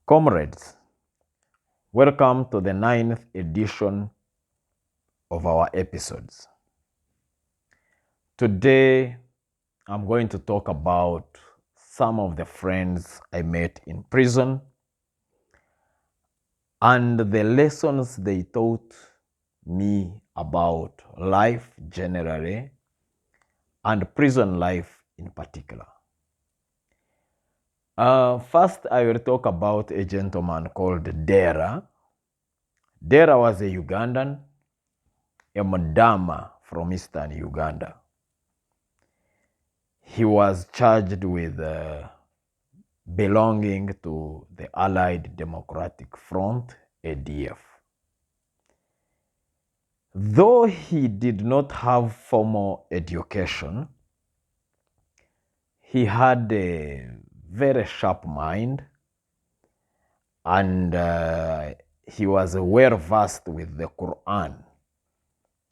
Comrades, welcome to the ninth edition of our episodes. Today, I'm going to talk about some of the friends I met in prison and the lessons they taught me about life generally and prison life in particular. First, I will talk about a gentleman called Dera. Dera was a Ugandan, a Madama from eastern Uganda. He was charged with belonging to the Allied Democratic Front, ADF. Though he did not have formal education, he had a very sharp mind and he was well versed with the Quran,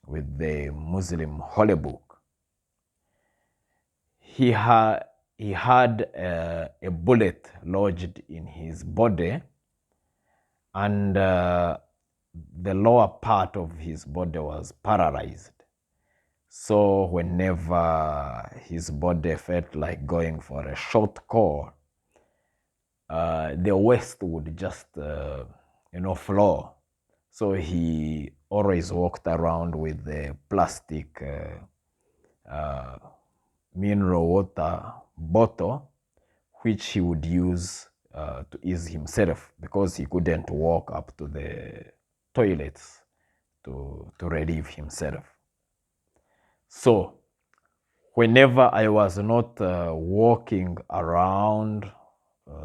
with the Muslim holy book. He had a bullet lodged in his body, and the lower part of his body was paralyzed. So whenever his body felt like going for a short call, the waist would just, flow. So he always walked around with a plastic mineral water bottle, which he would use to ease himself because he couldn't walk up to the toilets to relieve himself. So whenever I was not walking around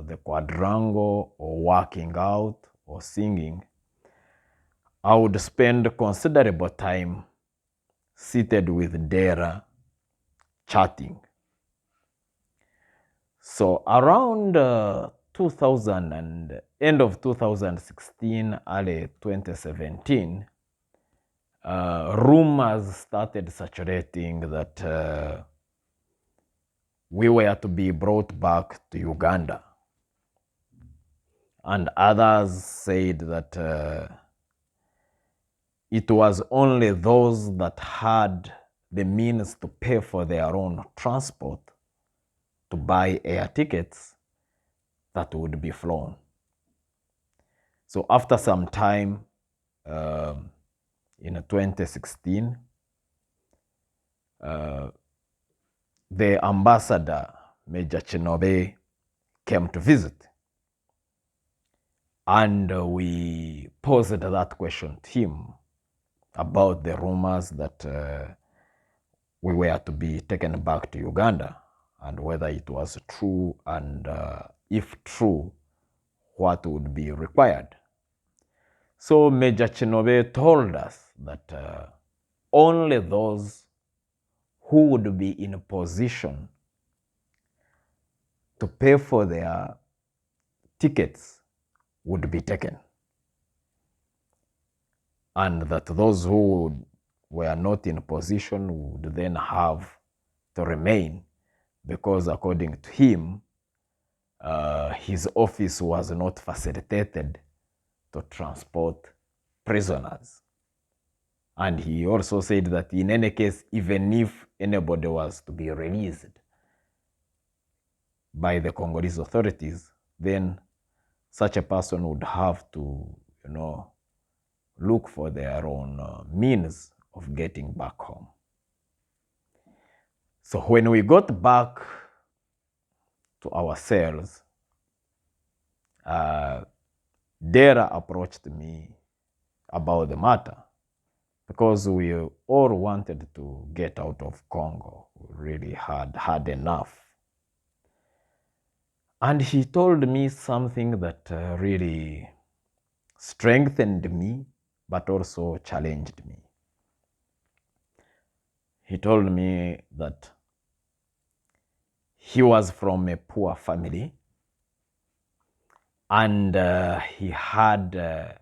the quadrangle or working out or singing, I would spend considerable time seated with Dera chatting. So around 2000 and end of 2016, early 2017, rumors started circulating that we were to be brought back to Uganda. And others said that it was only those that had the means to pay for their own transport to buy air tickets that would be flown. So after some time, in 2016, the ambassador, Major Chinobe, came to visit. And we posed that question to him about the rumors that we were to be taken back to Uganda and whether it was true, and if true, what would be required. So Major Chinobe told us that only those who would be in a position to pay for their tickets would be taken, and that those who were not in a position would then have to remain, because according to him, his office was not facilitated to transport prisoners. And he also said that in any case, even if anybody was to be released by the Congolese authorities, then such a person would have to, look for their own means of getting back home. So when we got back to our cells, Dera approached me about the matter because we all wanted to get out of Congo. We really had enough. And he told me something that really strengthened me, but also challenged me. He told me that he was from a poor family, and he had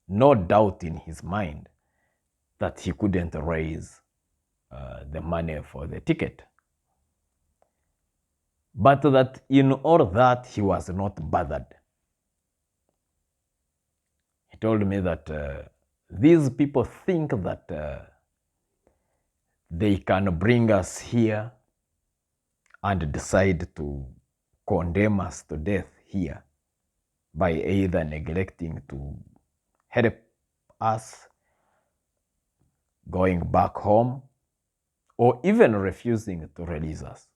no doubt in his mind that he couldn't raise the money for the ticket. But that in all that, he was not bothered. told me that these people think that they can bring us here and decide to condemn us to death here by either neglecting to help us going back home or even refusing to release us.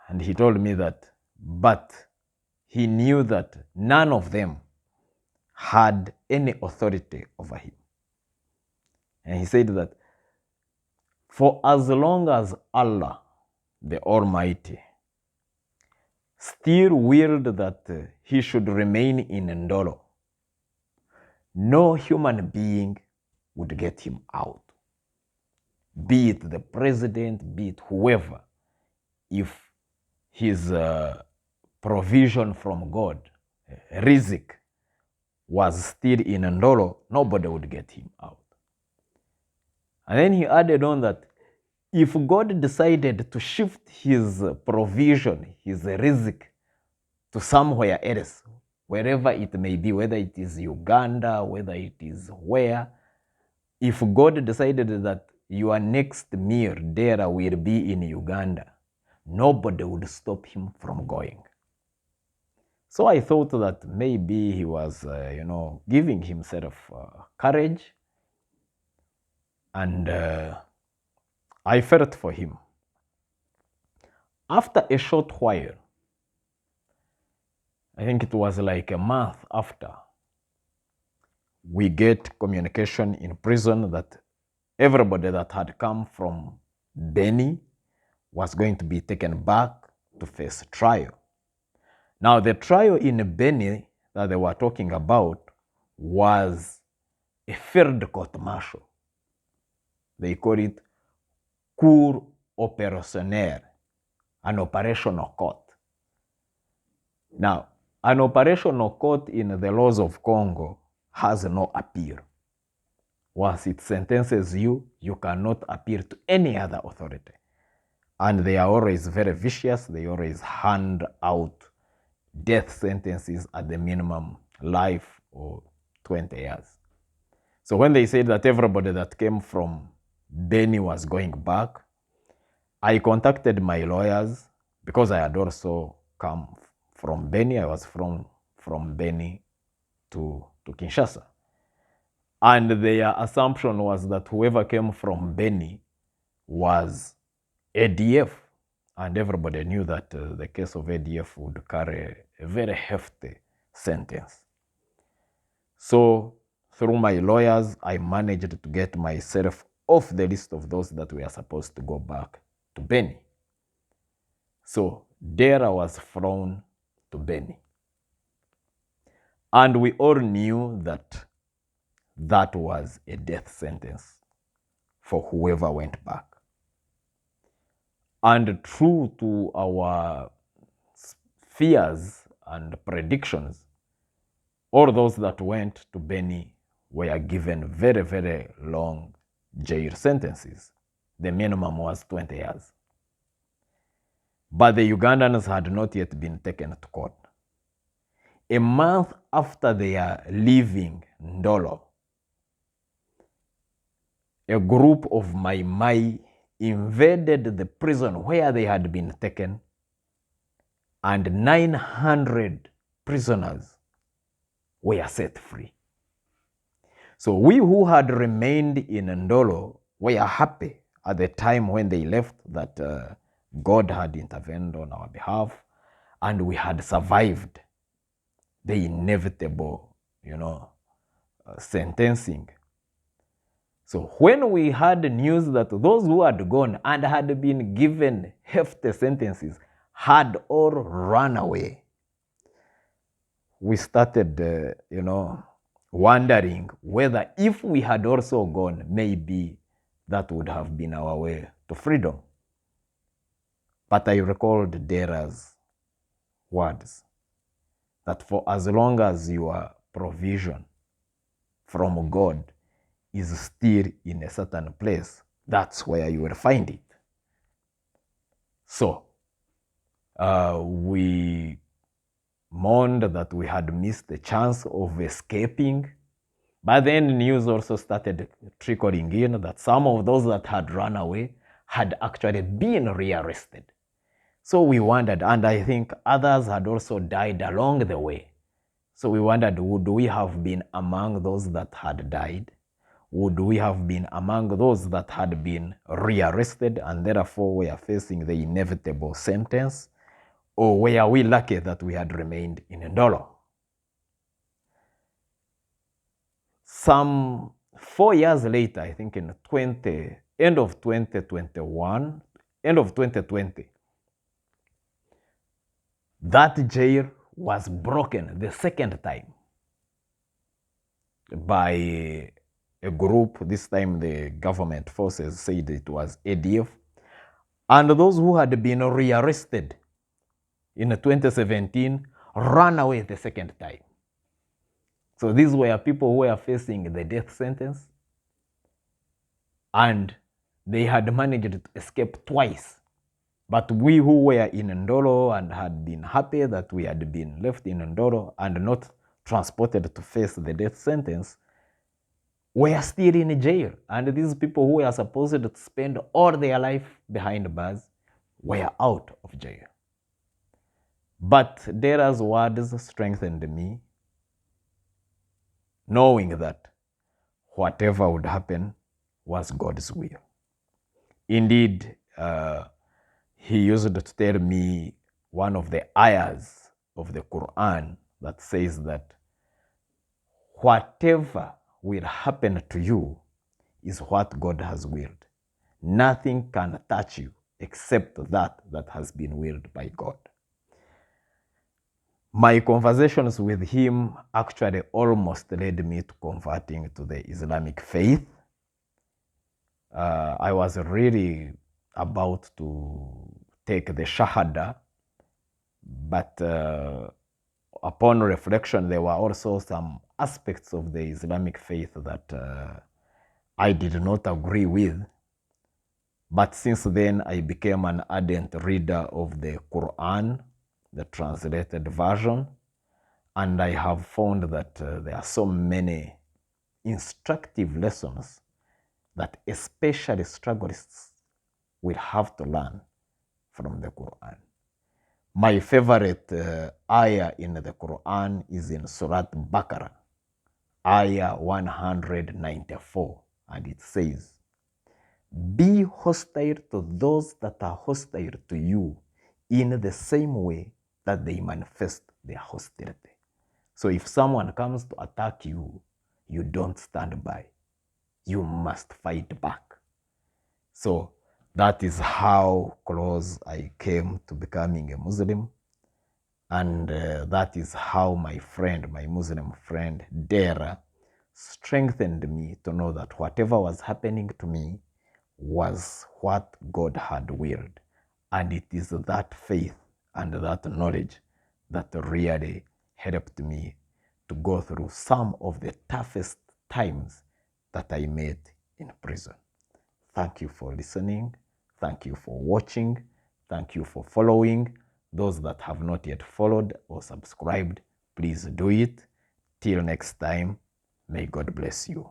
And he told me that, but he knew that none of them had any authority over him. And he said that for as long as Allah, the Almighty, still willed that he should remain in Ndolo, no human being would get him out. Be it the president, be it whoever, if his provision from God, rizq, was still in Ndolo, nobody would get him out. And then he added on that if God decided to shift his provision, his rizq, to somewhere else, wherever it may be, whether it is Uganda, whether it is where, if God decided that your next meal there will be in Uganda, nobody would stop him from going. So I thought that maybe he was, giving himself courage, and I felt for him. After a short while, I think it was like a month after, we get communication in prison that everybody that had come from Beni was going to be taken back to face trial. Now, the trial in Beni that they were talking about was a field court martial. They call it cour opérationnelle, an operational court. Now, an operational court in the laws of Congo has no appeal. Once it sentences you, you cannot appeal to any other authority. And they are always very vicious. They always hand out death sentences at the minimum, life or 20 years. So when they said that everybody that came from Beni was going back, I contacted my lawyers because I had also come from Beni. I was from Beni to Kinshasa. And their assumption was that whoever came from Beni was ADF. And everybody knew that the case of ADF would carry a very hefty sentence. So through my lawyers, I managed to get myself off the list of those that were supposed to go back to Beni. So there I was flown to Beni. And we all knew that that was a death sentence for whoever went back. And true to our fears and predictions, all those that went to Beni were given very, very long jail sentences. The minimum was 20 years. But the Ugandans had not yet been taken to court. A month after they are leaving Ndolo, a group of Mai Mai invaded the prison where they had been taken, and 900 prisoners were set free. So we who had remained in Ndolo were happy at the time when they left that God had intervened on our behalf, and we had survived the inevitable, sentencing. So when we had news that those who had gone and had been given hefty sentences had all run away, we started, wondering whether if we had also gone, maybe that would have been our way to freedom. But I recalled Dera's words that for as long as your provision from God is still in a certain place, that's where you will find it. So we mourned that we had missed the chance of escaping But then news also started trickling in that some of those that had run away had actually been rearrested. So we wondered, and I think others had also died along the way. So we wondered, would we have been among those that had died? Would we have been among those that had been rearrested and therefore were facing the inevitable sentence? Or were we lucky that we had remained in Ndolo? Some 4 years later, I think in end of 2021, end of 2020, that jail was broken the second time by a group. This time the government forces said it was ADF. And those who had been rearrested in 2017 ran away the second time. So these were people who were facing the death sentence, and they had managed to escape twice. But we who were in Ndolo and had been happy that we had been left in Ndolo and not transported to face the death sentence were still in jail. And these people who were supposed to spend all their life behind bars were out of jail. But Dera's words strengthened me, knowing that whatever would happen was God's will. Indeed, he used to tell me one of the ayahs of the Quran that says that whatever will happen to you is what God has willed. Nothing can touch you except that has been willed by God. My conversations with him actually almost led me to converting to the Islamic faith. I was really about to take the Shahada, but upon reflection, there were also some aspects of the Islamic faith that I did not agree with. But since then, I became an ardent reader of the Quran, the translated version, and I have found that there are so many instructive lessons that especially struggleists will have to learn from the Quran. My favorite ayah in the Quran is in Surat Baqarah, ayah 194, and it says, "Be hostile to those that are hostile to you in the same way that they manifest their hostility." So if someone comes to attack you, you don't stand by. You must fight back. So that is how close I came to becoming a Muslim. And that is how my friend, my Muslim friend, Dera, strengthened me to know that whatever was happening to me was what God had willed. And it is that faith and that knowledge that really helped me to go through some of the toughest times that I met in prison. Thank you for listening. Thank you for watching. Thank you for following. Those that have not yet followed or subscribed, please do it. Till next time, may God bless you.